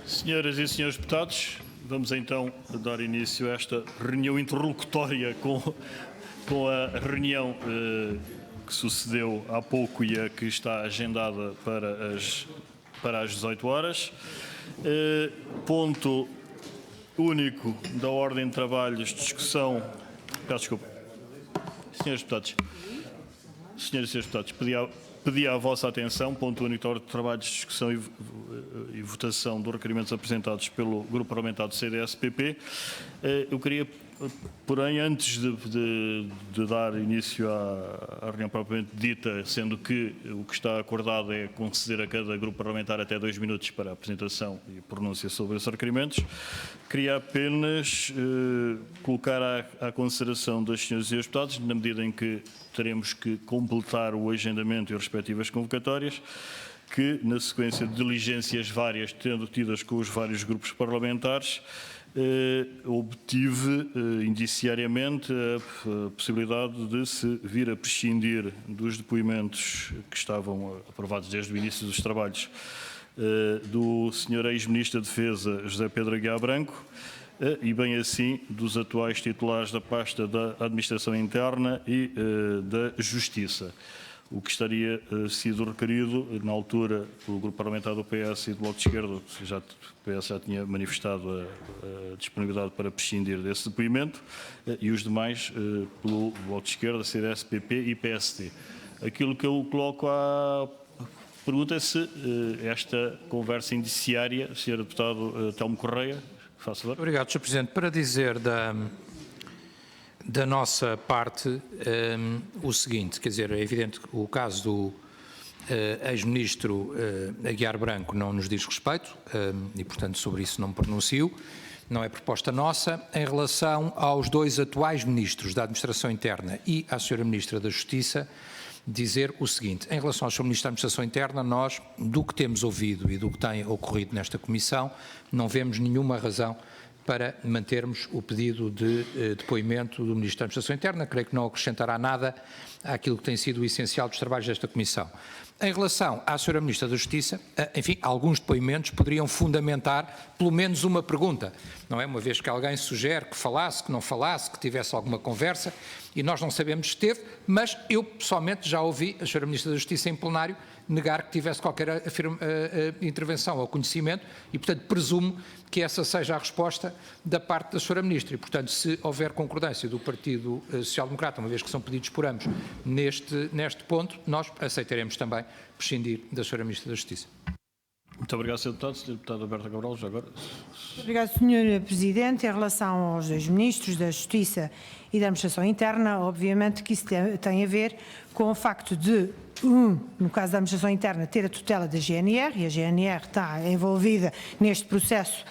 Senhoras e senhores deputados, vamos então dar início a esta reunião interlocutória com a reunião que sucedeu há pouco e a que está agendada para as 18 horas. Ponto único da ordem de trabalhos, discussão. Peço desculpa. Senhores deputados, pedi à vossa atenção, ponto único da ordem de trabalhos, discussão e votação dos requerimentos apresentados pelo Grupo Parlamentar do CDS-PP. Eu queria, porém, antes de dar início à reunião propriamente dita, sendo que o que está acordado é conceder a cada grupo parlamentar até 2 minutos para a apresentação e pronúncia sobre esses requerimentos, queria apenas colocar à consideração das senhoras e dos deputados, na medida em que teremos que completar o agendamento e as respectivas convocatórias, que, na sequência de diligências várias tendo tidas com os vários grupos parlamentares, obtive indiciariamente a possibilidade de se vir a prescindir dos depoimentos que estavam aprovados desde o início dos trabalhos do Sr. ex-ministro da Defesa, José Pedro Aguiar Branco, e bem assim dos atuais titulares da pasta da Administração Interna e da Justiça. O que estaria sido requerido, na altura, pelo Grupo Parlamentar do PS e do Bloco de Esquerda, o PS já tinha manifestado a disponibilidade para prescindir desse depoimento, e os demais pelo Bloco de Esquerda, CDS, PP e PSD. Aquilo que eu coloco à pergunta é se esta conversa indiciária, Sr. Deputado Telmo Correia, faça favor. Obrigado, Sr. Presidente. Para dizer da nossa parte o seguinte, quer dizer, é evidente que o caso do ex-ministro Aguiar Branco não nos diz respeito e, portanto, sobre isso não me pronuncio, não é proposta nossa. Em relação aos 2 atuais ministros da Administração Interna e à Sra. Ministra da Justiça, dizer o seguinte: em relação ao Sr. Ministro da Administração Interna, nós, do que temos ouvido e do que tem ocorrido nesta Comissão, não vemos nenhuma razão para mantermos o pedido de depoimento do Ministro da Administração Interna. Creio que não acrescentará nada àquilo que tem sido o essencial dos trabalhos desta Comissão. Em relação à Sra. Ministra da Justiça, enfim, alguns depoimentos poderiam fundamentar pelo menos uma pergunta, não é? Uma vez que alguém sugere que falasse, que não falasse, que tivesse alguma conversa, e nós não sabemos se teve, mas eu pessoalmente já ouvi a Sra. Ministra da Justiça em plenário negar que tivesse qualquer intervenção ou conhecimento e, portanto, presumo que essa seja a resposta da parte da Sra. Ministra. E, portanto, se houver concordância do Partido Social Democrata, uma vez que são pedidos por ambos neste ponto, nós aceitaremos também prescindir da Sra. Ministra da Justiça. Muito obrigado, Sr. Deputado. Sr. Deputado Alberto Cabral, já agora. Obrigado, Sr. Presidente. Em relação aos 2 ministros da Justiça e da Administração Interna, obviamente que isso tem a ver com o facto de, no caso da Administração Interna, ter a tutela da GNR, e a GNR está envolvida neste processo,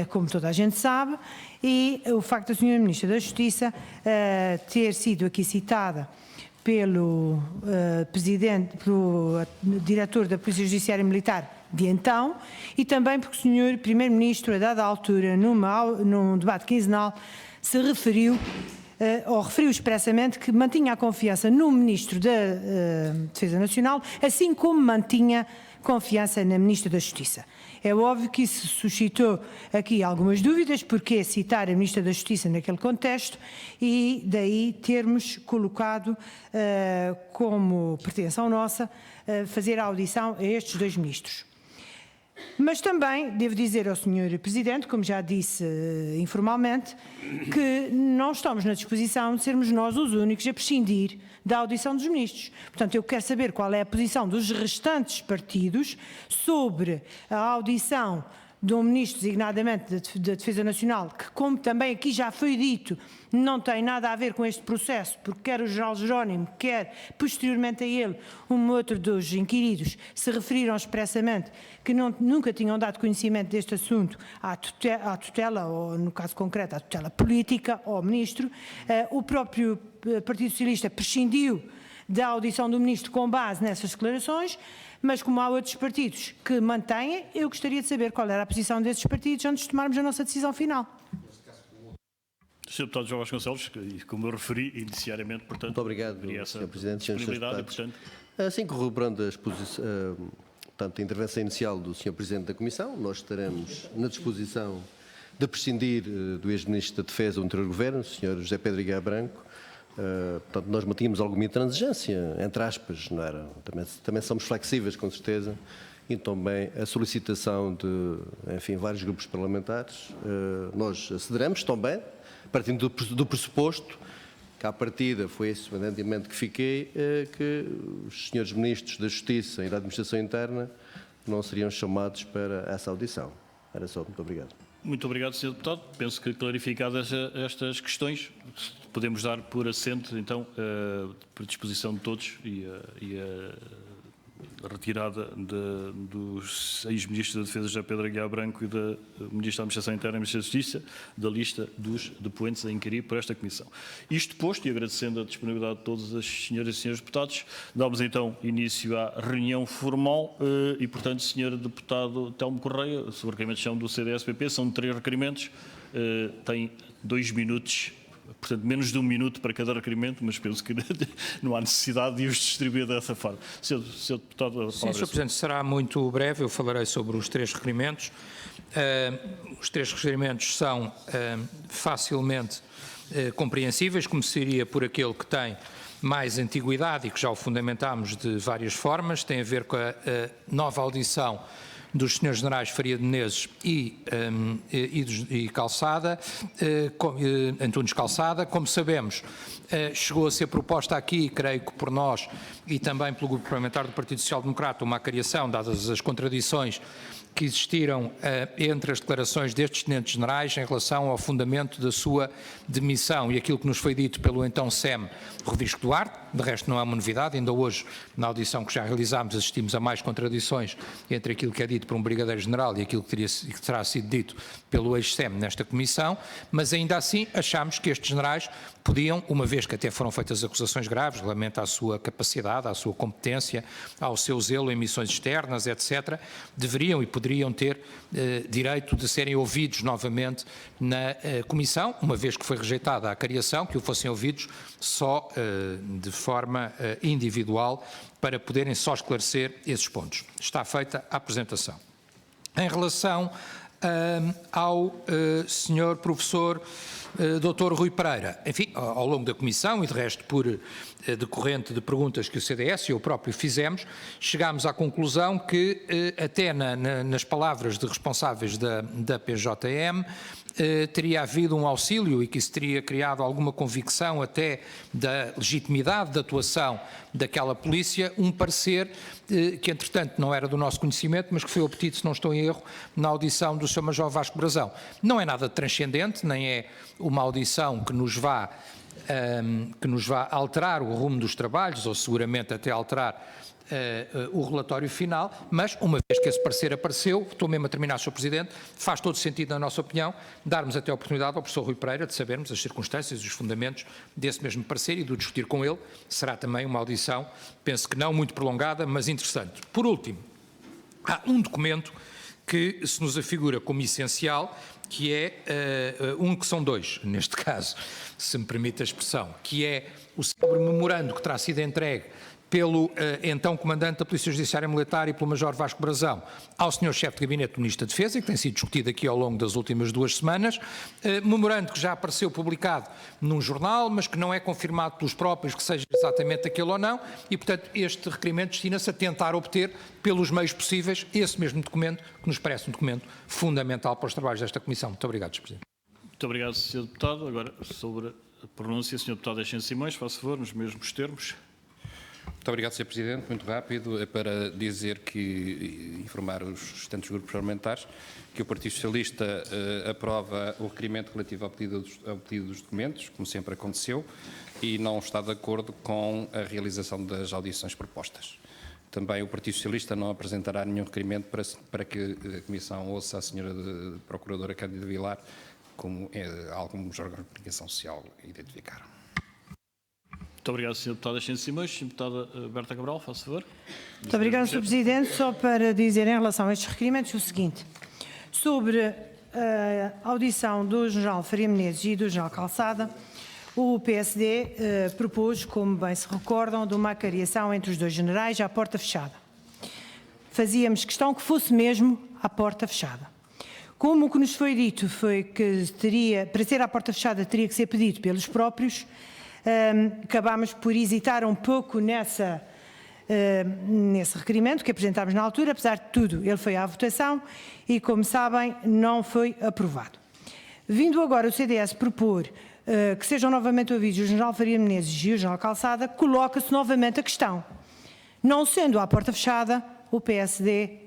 como toda a gente sabe, e o facto da Sra. Ministra da Justiça ter sido aqui citada pelo diretor da Polícia Judiciária Militar de então, e também porque o Sr. Primeiro-Ministro, a dada altura, num debate quinzenal, se referiu, ou referiu expressamente, que mantinha a confiança no Ministro da Defesa Nacional, assim como mantinha confiança na Ministra da Justiça. É óbvio que isso suscitou aqui algumas dúvidas, porque citar a Ministra da Justiça naquele contexto, e daí termos colocado como pretensão nossa fazer a audição a estes 2 ministros. Mas também devo dizer ao Sr. Presidente, como já disse informalmente, que não estamos na disposição de sermos nós os únicos a prescindir da audição dos ministros. Portanto, eu quero saber qual é a posição dos restantes partidos sobre a audição de um ministro designadamente da Defesa Nacional, que, como também aqui já foi dito, não tem nada a ver com este processo, porque quer o General Jerónimo, quer posteriormente a ele um outro dos inquiridos, se referiram expressamente que nunca tinham dado conhecimento deste assunto à tutela, ou no caso concreto, à tutela política ao ministro. O próprio Partido Socialista prescindiu da audição do ministro com base nessas declarações, mas como há outros partidos que mantêm, eu gostaria de saber qual era a posição desses partidos antes de tomarmos a nossa decisão final. Sr. Deputado João Vasconcelos, como eu referi inicialmente, portanto, muito obrigado, Sr. Presidente, disponibilidade e, portanto... Assim corroborando portanto, a intervenção inicial do Sr. Presidente da Comissão. Nós estaremos na disposição de prescindir do ex-Ministro da Defesa do anterior Governo, o Sr. José Pedro Aguiar Branco. Portanto, nós mantínhamos alguma intransigência, entre aspas, não era? Também somos flexíveis, com certeza, e também a solicitação de, enfim, vários grupos parlamentares. Nós acederemos também, partindo do pressuposto que, à partida, foi esse o entendimento que fiquei, que os senhores Ministros da Justiça e da Administração Interna não seriam chamados para essa audição. Era só. Muito obrigado. Muito obrigado, Sr. Deputado. Penso que, clarificadas estas questões, podemos dar por assento, então, por disposição de todos e a retirada dos ex-ministros da Defesa, José Pedro Aguiar Branco, e da Ministra da Administração Interna e Ministra da Justiça, da lista dos depoentes a inquirir por esta Comissão. Isto posto, e agradecendo a disponibilidade de todas as senhoras e senhores deputados, damos então início à reunião formal e, portanto, Sr. Deputado Telmo Correia, sobre requerimentos do CDS-PP, são 3 requerimentos, tem 2 minutos. Portanto, menos de 1 minuto para cada requerimento, mas penso que não há necessidade de os distribuir dessa forma. Sr. Deputado, Sim, Sr. Presidente, será muito breve. Eu falarei sobre os 3 requerimentos. Os 3 requerimentos são facilmente compreensíveis. Começaria por aquele que tem mais antiguidade e que já o fundamentámos de várias formas. Tem a ver com a nova audição dos senhores generais Faria de Menezes e Calçada, Antunes Calçada. Como sabemos, chegou a ser proposta aqui, creio que por nós e também pelo Grupo Parlamentar do Partido Social Democrata, uma acariação, dadas as contradições que existiram entre as declarações destes tenentes generais em relação ao fundamento da sua demissão e aquilo que nos foi dito pelo então SEM Rodrigo Duarte. De resto, não é uma novidade. Ainda hoje, na audição que já realizámos, assistimos a mais contradições entre aquilo que é dito por um brigadeiro-general e aquilo que terá sido dito pelo ex-SEM nesta comissão, mas ainda assim achámos que estes generais podiam, uma vez que até foram feitas acusações graves, lamenta a sua capacidade, a sua competência, ao seu zelo em missões externas, etc., deveriam e poderiam ter direito de serem ouvidos novamente na comissão, uma vez que foi rejeitada a acariação, que o fossem ouvidos só de forma individual para poderem só esclarecer esses pontos. Está feita a apresentação. Em relação ao Sr. Professor Dr. Rui Pereira, enfim, ao longo da comissão e de resto por decorrente de perguntas que o CDS e eu próprio fizemos, chegámos à conclusão que até nas palavras de responsáveis da PJM teria havido um auxílio e que isso teria criado alguma convicção até da legitimidade da atuação daquela polícia, um parecer que entretanto não era do nosso conhecimento, mas que foi obtido, se não estou em erro, na audição do Sr. Major Vasco Brazão. Não é nada transcendente, nem é uma audição que nos vá alterar o rumo dos trabalhos, ou seguramente até alterar o relatório final, mas uma vez que esse parecer apareceu, estou mesmo a terminar, Sr. Presidente, faz todo sentido, na nossa opinião, darmos até a oportunidade ao professor Rui Pereira de sabermos as circunstâncias e os fundamentos desse mesmo parecer e de o discutir com ele. Será também uma audição, penso que não muito prolongada, mas interessante. Por último, há um documento que se nos afigura como essencial, que é que são 2, neste caso, se me permite a expressão, que é o célebre memorando que terá sido entregue pelo então Comandante da Polícia Judiciária Militar e pelo Major Vasco Brazão ao Sr. Chefe de Gabinete do Ministro da Defesa, que tem sido discutido aqui ao longo das últimas 2 semanas, memorando que já apareceu publicado num jornal, mas que não é confirmado pelos próprios que seja exatamente aquele ou não, e portanto este requerimento destina-se a tentar obter, pelos meios possíveis, esse mesmo documento, que nos parece um documento fundamental para os trabalhos desta Comissão. Muito obrigado, Sr. Presidente. Muito obrigado, Sr. Deputado. Agora, sobre a pronúncia, Sr. Deputado Excelente Simões, faça favor, nos mesmos termos. Muito obrigado, Sr. Presidente. Muito rápido, é para dizer que, informar os restantes grupos parlamentares, que o Partido Socialista aprova o requerimento relativo ao pedido dos documentos, como sempre aconteceu, e não está de acordo com a realização das audições propostas. Também o Partido Socialista não apresentará nenhum requerimento para que a Comissão ouça a Sra. Procuradora Cândida Vilar, como alguns órgãos de comunicação social identificaram. Muito obrigado, Sr. Deputado Excelente Simões. Sra. Deputada Berta Cabral, faça favor. Muito obrigado, Sr. Presidente. Só para dizer em relação a estes requerimentos o seguinte. Sobre a audição do General Faria Menezes e do General Calçada, o PSD propôs, como bem se recordam, de uma acariação entre os 2 generais à porta fechada. fazíamos questão que fosse mesmo à porta fechada. Como o que nos foi dito foi que para ser à porta fechada teria que ser pedido pelos próprios, acabámos por hesitar um pouco nesse requerimento que apresentámos na altura. Apesar de tudo, ele foi à votação e, como sabem, não foi aprovado. Vindo agora o CDS propor que sejam novamente ouvidos o General Faria Menezes e o General Calçada, coloca-se novamente a questão. Não sendo à porta fechada, o PSD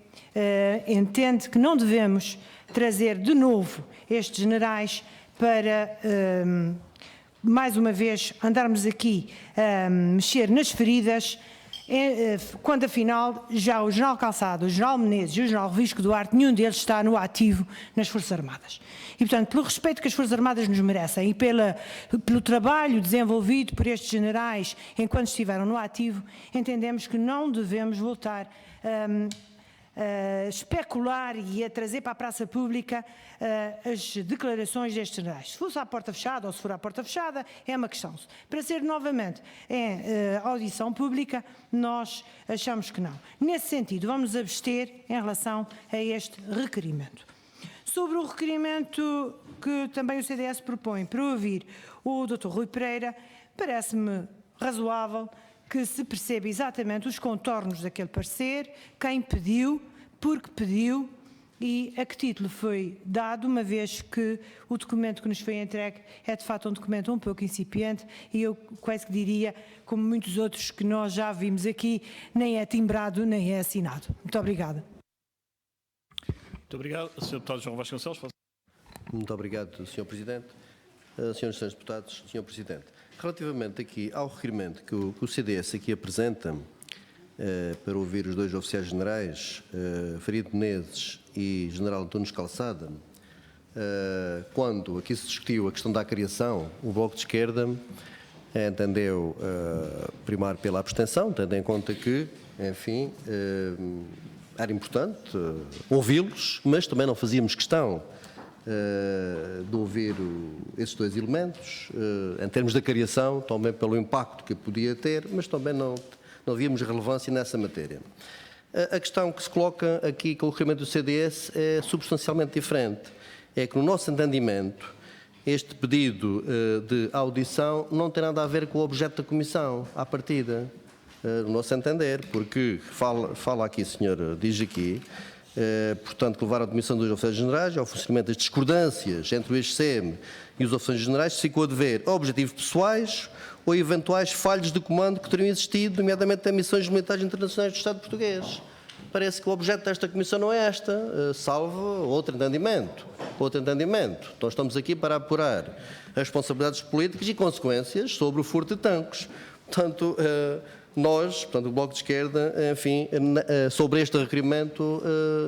entende que não devemos trazer de novo estes generais para, mais uma vez, andarmos aqui a mexer nas feridas, quando afinal já o General Calçado, o General Menezes e o General Visco Duarte, nenhum deles está no ativo nas Forças Armadas. E, portanto, pelo respeito que as Forças Armadas nos merecem e pelo trabalho desenvolvido por estes generais enquanto estiveram no ativo, entendemos que não devemos voltar a especular e a trazer para a praça pública as declarações destes generais. Se fosse à porta fechada ou se for à porta fechada, é uma questão. Para ser novamente em audição pública, nós achamos que não. Nesse sentido, vamos abster em relação a este requerimento. Sobre o requerimento que também o CDS propõe para ouvir o Dr. Rui Pereira, parece-me razoável que se perceba exatamente os contornos daquele parecer, quem pediu, porque pediu e a que título foi dado, uma vez que o documento que nos foi entregue é de facto um documento um pouco incipiente e eu quase que diria, como muitos outros que nós já vimos aqui, nem é timbrado nem é assinado. Muito obrigada. Muito obrigado. Sr. Deputado João Vasconcelos. Muito obrigado, Sr. Presidente. Senhores e senhores deputados, Sr. Presidente, relativamente aqui ao requerimento que o CDS aqui apresenta para ouvir os dois oficiais generais, Faria de Menezes e General Antunes Calçada, quando aqui se discutiu a questão da criação, o Bloco de Esquerda entendeu primar pela abstenção, tendo em conta que, enfim, era importante ouvi-los, mas também não fazíamos questão de ouvir esses dois elementos, em termos da criação, também pelo impacto que podia ter, mas também não víamos relevância nessa matéria. A questão que se coloca aqui com o requerimento do CDS é substancialmente diferente. É que, no nosso entendimento, este pedido de audição não tem nada a ver com o objeto da Comissão, à partida, no nosso entender, porque fala aqui, diz aqui, portanto, que levar à admissão dos oficiais generais ao funcionamento das discordâncias entre o ex-CM e os oficiais generais se ficou a dever objetivos pessoais ou eventuais falhas de comando que teriam existido, nomeadamente em missões militares internacionais do Estado português. Parece que o objeto desta comissão não é esta, salvo outro entendimento. Então estamos aqui para apurar as responsabilidades políticas e consequências sobre o furto de tanques. Portanto, o Bloco de Esquerda, enfim, sobre este requerimento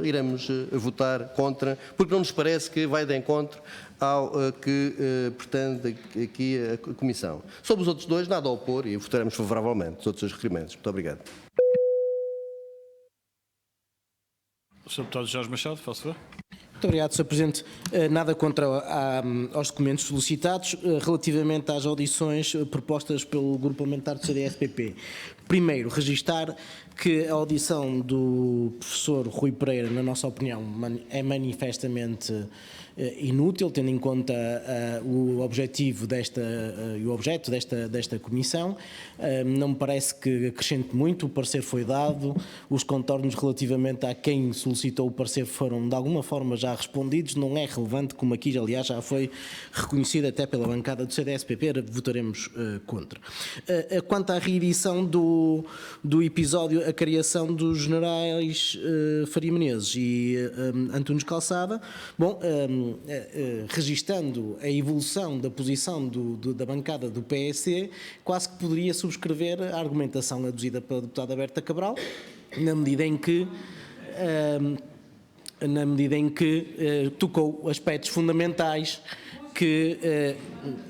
iremos votar contra, porque não nos parece que vai de encontro ao que pretende aqui a Comissão. Sobre os outros dois, nada a opor e votaremos favoravelmente os outros dois requerimentos. Muito obrigado. Sr. Deputado Jorge Machado, faço favor. Muito obrigado, Sr. Presidente. Nada contra aos documentos solicitados relativamente às audições propostas pelo Grupo Parlamentar do CDS-PP. Primeiro, registar que a audição do professor Rui Pereira, na nossa opinião, é manifestamente inútil, tendo em conta o objetivo e o objeto desta comissão. Não me parece que acrescente muito, o parecer foi dado, os contornos relativamente a quem solicitou o parecer foram de alguma forma já respondidos, não é relevante, como aqui aliás já foi reconhecido até pela bancada do CDS-PP, votaremos contra. Quanto à reedição do episódio, a criação dos generais Faria Menezes e Antunes Calçada, registando a evolução da posição da bancada do PSD, quase que poderia subscrever a argumentação aduzida pela deputada Berta Cabral, na medida em que tocou aspectos fundamentais que,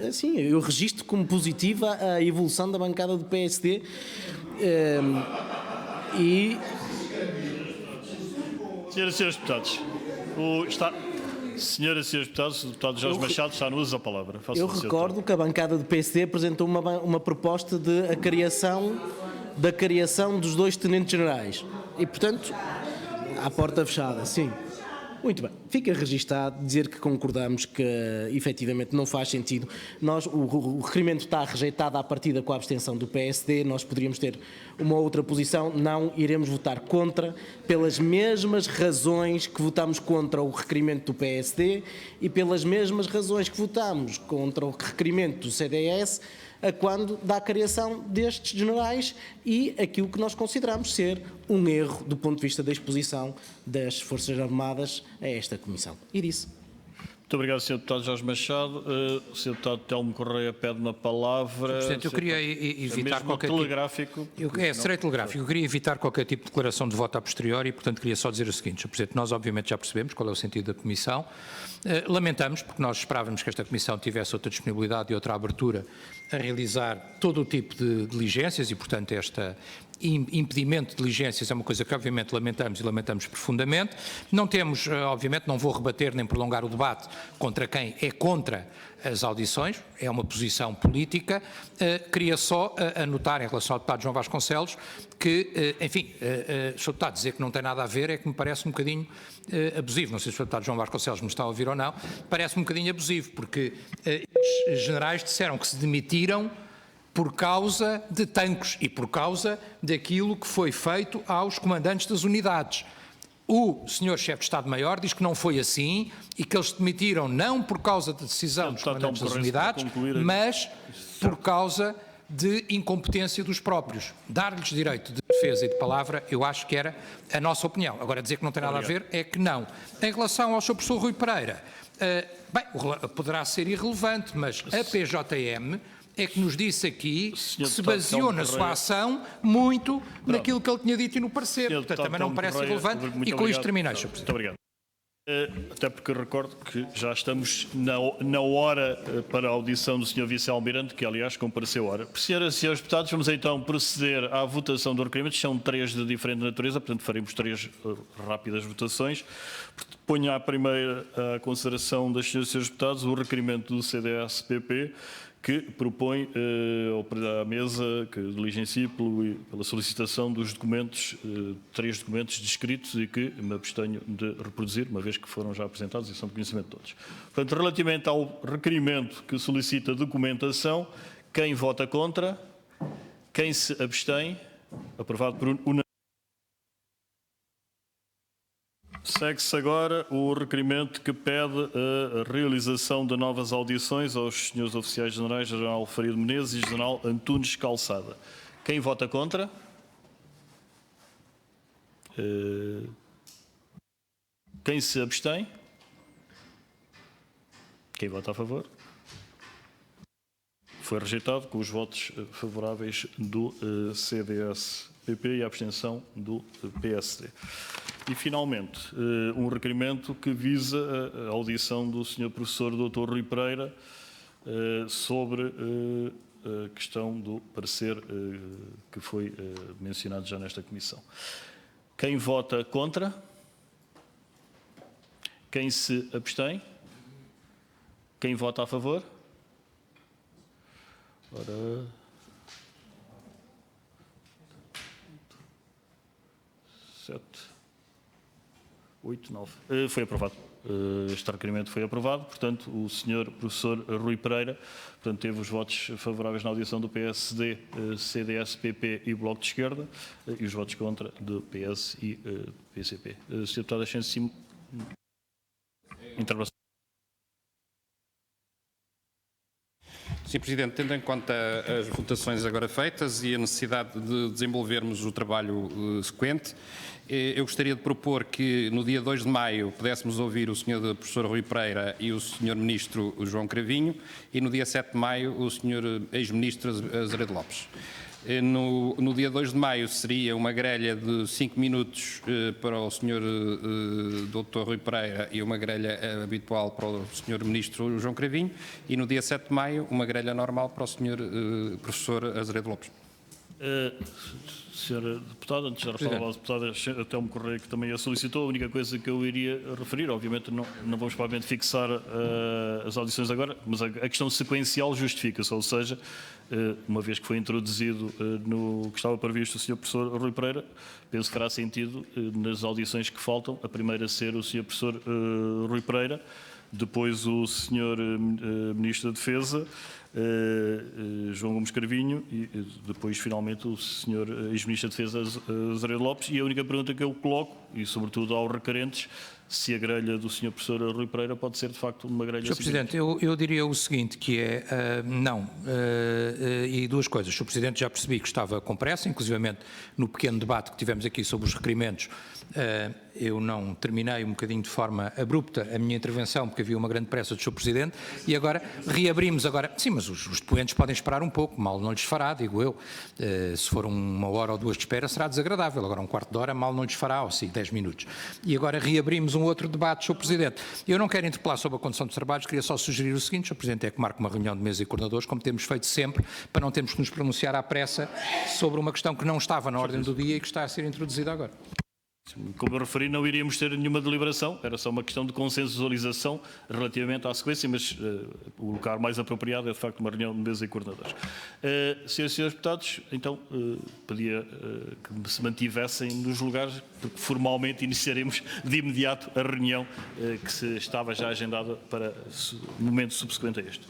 assim, eu registro como positiva a evolução da bancada do PSD e... Senhoras e senhores deputados, Senhoras e senhores deputados, o deputado Jorge Machado está no uso da palavra. Eu recordo que a bancada do PSD apresentou uma proposta de da criação dos dois tenentes generais e, portanto, À porta fechada, sim. Muito bem. Fica registado dizer que concordamos que efetivamente não faz sentido. O requerimento está rejeitado à partida com a abstenção do PSD, nós poderíamos ter uma outra posição, não iremos votar contra pelas mesmas razões que votamos contra o requerimento do PSD e pelas mesmas razões que votamos contra o requerimento do CDS a quando da criação destes generais e aquilo que nós consideramos ser um erro do ponto de vista da exposição das Forças Armadas a esta Comissão. E disse. Muito obrigado, Sr. Deputado Jorge Machado. O Sr. Deputado Telmo Correia pede uma palavra. Presidente, eu queria evitar mesmo qualquer telegráfico. Serei telegráfico. Eu queria evitar qualquer tipo de declaração de voto a posteriori e, portanto, queria só dizer o seguinte. Sr. Presidente, nós obviamente já percebemos qual é o sentido da Comissão. Lamentamos, porque nós esperávamos que esta Comissão tivesse outra disponibilidade e outra abertura a realizar todo o tipo de diligências e, portanto, este impedimento de diligências é uma coisa que obviamente lamentamos e lamentamos profundamente. Não temos, obviamente, não vou rebater nem prolongar o debate contra quem é contra as audições, é uma posição política. Queria só anotar em relação ao deputado João Vasconcelos que, enfim, Sr. Deputado, dizer que não tem nada a ver é que me parece um bocadinho abusivo. Não sei se o deputado João Vasconcelos me está a ouvir ou não, parece um bocadinho abusivo, porque os generais disseram que se demitiram por causa de tanques e por causa daquilo que foi feito aos comandantes das unidades. O senhor chefe de Estado-Maior diz que não foi assim e que eles se demitiram não por causa da decisão dos comandantes das unidades, mas por causa de incompetência dos próprios. Dar-lhes direito de defesa e de palavra, eu acho que era a nossa opinião. Agora, dizer que não tem nada a ver é que não. Em relação ao Sr. professor Rui Pereira, bem, poderá ser irrelevante, mas a PJM é que nos disse aqui que se baseou na sua ação muito naquilo que ele tinha dito e no parecer. Portanto, também não me parece irrelevante e com isto terminei, Sr. Presidente. Muito obrigado. Até porque recordo que já estamos na hora para a audição do Sr. Vice-Almirante, que aliás compareceu a hora. Senhoras e senhores deputados, vamos então proceder à votação do requerimento. São 3 de diferente natureza, portanto faremos 3 rápidas votações. Ponho à primeira a consideração das senhoras e senhores deputados o requerimento do CDS-PP, que propõe à mesa que diligencie pela solicitação dos documentos, 3 documentos descritos e que me abstenho de reproduzir, uma vez que foram já apresentados e são de conhecimento de todos. Portanto, relativamente ao requerimento que solicita documentação, quem vota contra, quem se abstém, aprovado por unanimidade. Segue-se agora o requerimento que pede a realização de novas audições aos senhores oficiais generais, General Farido Menezes e General Antunes Calçada. Quem vota contra? Quem se abstém? Quem vota a favor? Foi rejeitado com os votos favoráveis do CDS-PP e a abstenção do PSD. E, finalmente, um requerimento que visa a audição do Sr. Professor Dr. Rui Pereira sobre a questão do parecer que foi mencionado já nesta comissão. Quem vota contra? Quem se abstém? Quem vota a favor? Ora... 7... 8, 9. Foi aprovado. Este requerimento foi aprovado, portanto, o Sr. Professor Rui Pereira, portanto, teve os votos favoráveis na audição do PSD, CDS, PP e Bloco de Esquerda, e os votos contra do PS e PCP. Sr. Deputado, deixem-se intervenção. Sr. Presidente, tendo em conta as votações agora feitas e a necessidade de desenvolvermos o trabalho sequente, eu gostaria de propor que no dia 2 de maio pudéssemos ouvir o Sr. Professor Rui Pereira e o Sr. Ministro João Cravinho e no dia 7 de maio o Sr. Ex-Ministro Azeredo Lopes. No dia 2 de maio seria uma grelha de 5 minutos para o Sr. Dr. Rui Pereira e uma grelha habitual para o Sr. Ministro João Cravinho e no dia 7 de maio uma grelha normal para o Sr. Professor Azeredo Lopes. Senhora Deputada, antes de dar a palavra à Deputada Telmo Correia, que também a solicitou, a única coisa que eu iria referir, obviamente não vamos provavelmente fixar as audições agora, mas a questão sequencial justifica-se, ou seja, uma vez que foi introduzido no que estava previsto o Sr. Professor Rui Pereira, penso que fará sentido nas audições que faltam, a primeira ser o Sr. Professor Rui Pereira, depois o Sr. Ministro da Defesa, João Gomes Carvinho, e depois finalmente o Sr. Ex-Ministro da Defesa Azeredo Lopes. E a única pergunta que eu coloco, e sobretudo aos requerentes, se a grelha do Sr. Professor Rui Pereira pode ser de facto uma grelha Sr. Presidente, eu diria o seguinte, que é, não, e duas coisas. Sr. Presidente, já percebi que estava com pressa, inclusivamente no pequeno debate que tivemos aqui sobre os requerimentos, eu não terminei um bocadinho de forma abrupta a minha intervenção, porque havia uma grande pressa do Sr. Presidente, e agora reabrimos agora, sim, mas os depoentes podem esperar um pouco, mal não lhes fará, digo eu, se for 1 hora ou 2 de espera será desagradável, agora 1/4 de hora mal não lhes fará, ou sim, 10 minutos. E agora reabrimos um outro debate, Sr. Presidente. Eu não quero interpelar sobre a condução dos trabalhos, queria só sugerir o seguinte, Sr. Presidente, é que marque uma reunião de mesa e coordenadores, como temos feito sempre, para não termos que nos pronunciar à pressa sobre uma questão que não estava na ordem do dia e que está a ser introduzida agora. Como eu referi, não iríamos ter nenhuma deliberação, era só uma questão de consensualização relativamente à sequência, mas o lugar mais apropriado é de facto uma reunião de mesa e coordenadores. Senhoras e senhores deputados, então pedia que se mantivessem nos lugares, porque formalmente iniciaremos de imediato a reunião que se estava já agendada para o momento subsequente a este.